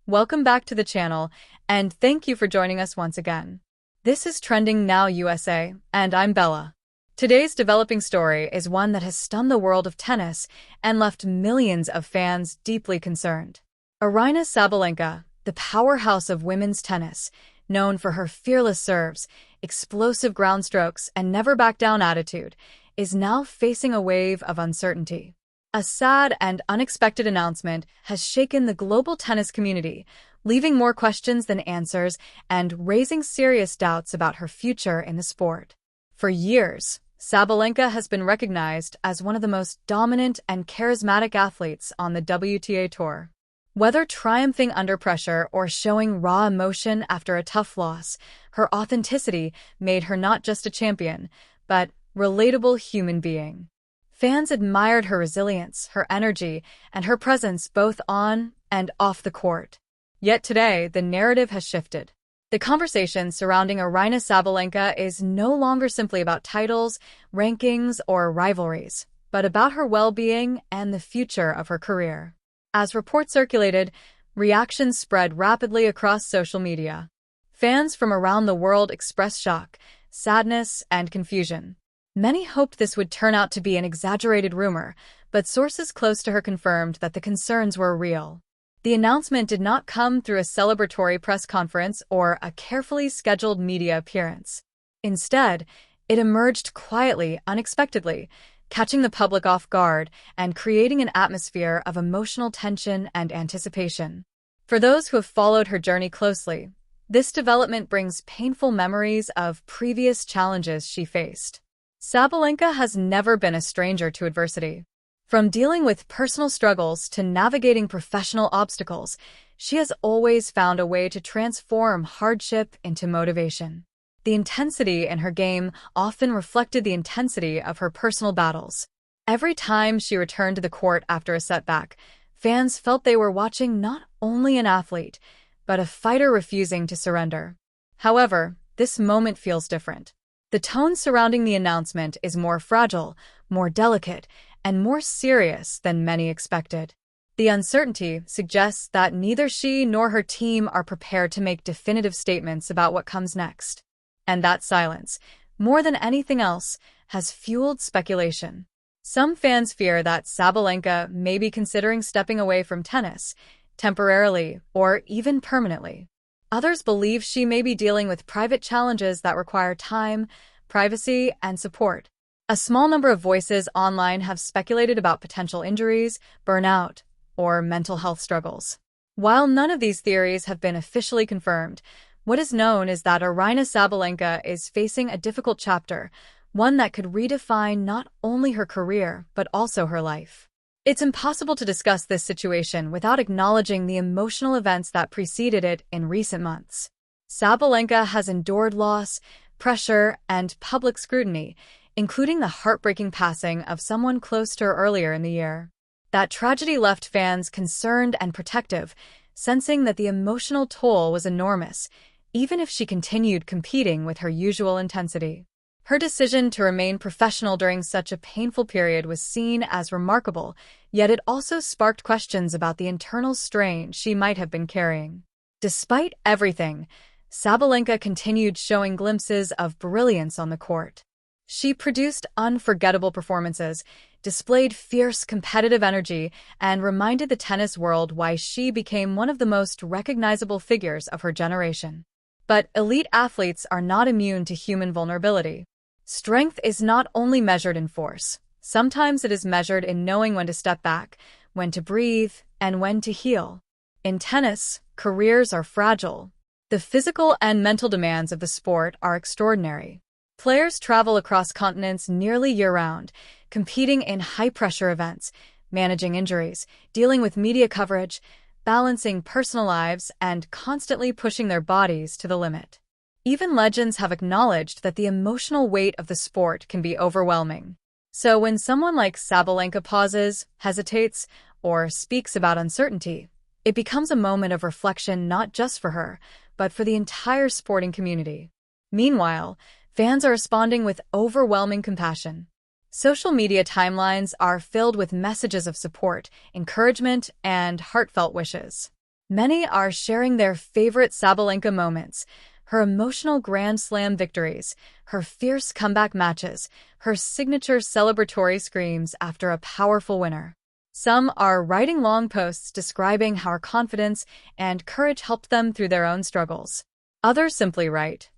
Welcome back to the channel, and thank you for joining us once again. This is Trending Now USA, and I'm Bella. Today's developing story is one that has stunned the world of tennis and left millions of fans deeply concerned. Aryna Sabalenka, the powerhouse of women's tennis, known for her fearless serves, explosive ground strokes, and never-back-down attitude, is now facing a wave of uncertainty. A sad and unexpected announcement has shaken the global tennis community, leaving more questions than answers and raising serious doubts about her future in the sport. For years, Sabalenka has been recognized as one of the most dominant and charismatic athletes on the WTA Tour. Whether triumphing under pressure or showing raw emotion after a tough loss, her authenticity made her not just a champion, but relatable human being. Fans admired her resilience, her energy, and her presence both on and off the court. Yet today, the narrative has shifted. The conversation surrounding Aryna Sabalenka is no longer simply about titles, rankings, or rivalries, but about her well-being and the future of her career. As reports circulated, reactions spread rapidly across social media. Fans from around the world expressed shock, sadness, and confusion. Many hoped this would turn out to be an exaggerated rumor, but sources close to her confirmed that the concerns were real. The announcement did not come through a celebratory press conference or a carefully scheduled media appearance. Instead, it emerged quietly, unexpectedly, catching the public off guard and creating an atmosphere of emotional tension and anticipation. For those who have followed her journey closely, this development brings painful memories of previous challenges she faced. Sabalenka has never been a stranger to adversity. From dealing with personal struggles to navigating professional obstacles, she has always found a way to transform hardship into motivation. The intensity in her game often reflected the intensity of her personal battles. Every time she returned to the court after a setback, fans felt they were watching not only an athlete, but a fighter refusing to surrender. However, this moment feels different. The tone surrounding the announcement is more fragile, more delicate, and more serious than many expected. The uncertainty suggests that neither she nor her team are prepared to make definitive statements about what comes next. And that silence, more than anything else, has fueled speculation. Some fans fear that Sabalenka may be considering stepping away from tennis, temporarily or even permanently. Others believe she may be dealing with private challenges that require time, privacy, and support. A small number of voices online have speculated about potential injuries, burnout, or mental health struggles. While none of these theories have been officially confirmed, what is known is that Aryna Sabalenka is facing a difficult chapter, one that could redefine not only her career, but also her life. It's impossible to discuss this situation without acknowledging the emotional events that preceded it in recent months. Sabalenka has endured loss, pressure, and public scrutiny, including the heartbreaking passing of someone close to her earlier in the year. That tragedy left fans concerned and protective, sensing that the emotional toll was enormous, even if she continued competing with her usual intensity. Her decision to remain professional during such a painful period was seen as remarkable, yet it also sparked questions about the internal strain she might have been carrying. Despite everything, Sabalenka continued showing glimpses of brilliance on the court. She produced unforgettable performances, displayed fierce competitive energy, and reminded the tennis world why she became one of the most recognizable figures of her generation. But elite athletes are not immune to human vulnerability. Strength is not only measured in force. Sometimes it is measured in knowing when to step back, when to breathe, and when to heal. In tennis, careers are fragile. The physical and mental demands of the sport are extraordinary. Players travel across continents nearly year-round, competing in high-pressure events, managing injuries, dealing with media coverage, balancing personal lives, and constantly pushing their bodies to the limit. Even legends have acknowledged that the emotional weight of the sport can be overwhelming. So when someone like Sabalenka pauses, hesitates, or speaks about uncertainty, it becomes a moment of reflection not just for her, but for the entire sporting community. Meanwhile, fans are responding with overwhelming compassion. Social media timelines are filled with messages of support, encouragement, and heartfelt wishes. Many are sharing their favorite Sabalenka moments, her emotional Grand Slam victories, her fierce comeback matches, her signature celebratory screams after a powerful winner. Some are writing long posts describing how her confidence and courage helped them through their own struggles. Others simply write,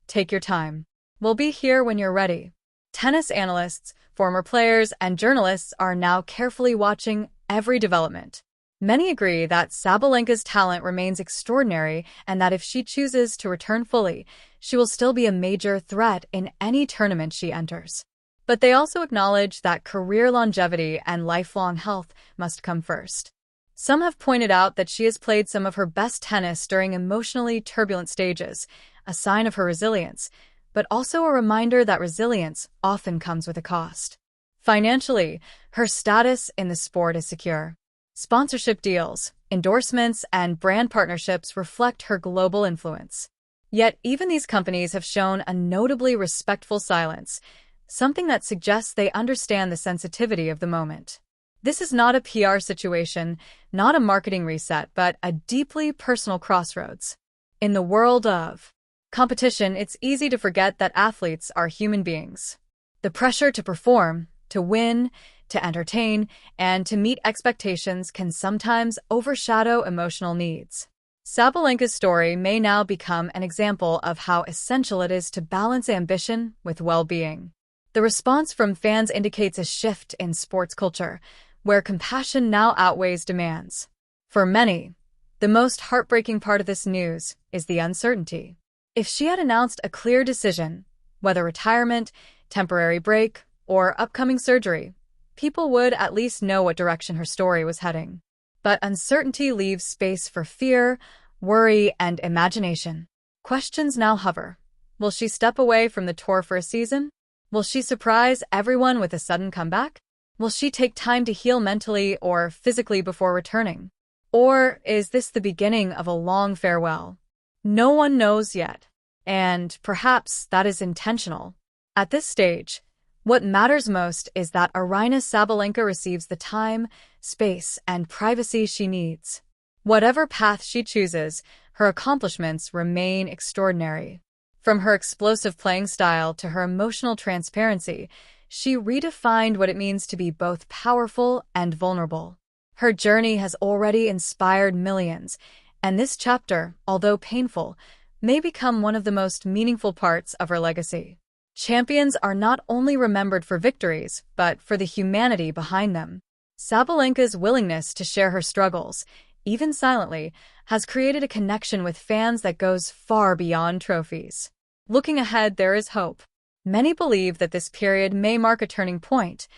"Take your time. We'll be here when you're ready." Tennis analysts, former players, and journalists are now carefully watching every development. Many agree that Sabalenka's talent remains extraordinary and that if she chooses to return fully, she will still be a major threat in any tournament she enters. But they also acknowledge that career longevity and lifelong health must come first. Some have pointed out that she has played some of her best tennis during emotionally turbulent stages, a sign of her resilience, but also a reminder that resilience often comes with a cost. Financially, her status in the sport is secure. Sponsorship deals, endorsements, and brand partnerships reflect her global influence. Yet even these companies have shown a notably respectful silence, something that suggests they understand the sensitivity of the moment. This is not a PR situation, not a marketing reset, but a deeply personal crossroads. In the world of competition, it's easy to forget that athletes are human beings. The pressure to perform, to win, to entertain, and to meet expectations can sometimes overshadow emotional needs. Sabalenka's story may now become an example of how essential it is to balance ambition with well-being. The response from fans indicates a shift in sports culture, where compassion now outweighs demands. For many, the most heartbreaking part of this news is the uncertainty. If she had announced a clear decision, whether retirement, temporary break, or upcoming surgery, people would at least know what direction her story was heading. But uncertainty leaves space for fear, worry, and imagination. Questions now hover. Will she step away from the tour for a season? Will she surprise everyone with a sudden comeback? Will she take time to heal mentally or physically before returning? Or is this the beginning of a long farewell? No one knows yet, and perhaps that is intentional. At this stage, what matters most is that Aryna Sabalenka receives the time, space, and privacy she needs. Whatever path she chooses, her accomplishments remain extraordinary. From her explosive playing style to her emotional transparency, she redefined what it means to be both powerful and vulnerable. Her journey has already inspired millions, and this chapter, although painful, may become one of the most meaningful parts of her legacy. Champions are not only remembered for victories, but for the humanity behind them. Sabalenka's willingness to share her struggles, even silently, has created a connection with fans that goes far beyond trophies. Looking ahead, there is hope. Many believe that this period may mark a turning point,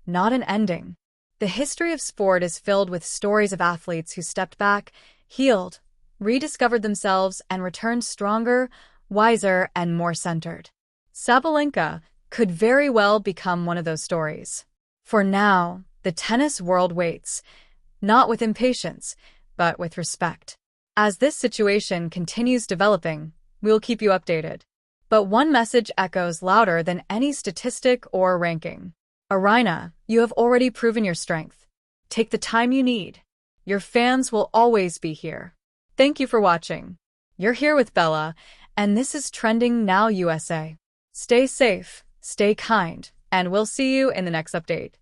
not an ending. The history of sport is filled with stories of athletes who stepped back, healed, rediscovered themselves, and returned stronger, wiser, and more centered. Sabalenka could very well become one of those stories. For now, the tennis world waits, not with impatience, but with respect. As this situation continues developing, we'll keep you updated. But one message echoes louder than any statistic or ranking. Aryna, you have already proven your strength. Take the time you need. Your fans will always be here. Thank you for watching. You're here with Bella, and this is Trending Now USA. Stay safe, stay kind, and we'll see you in the next update.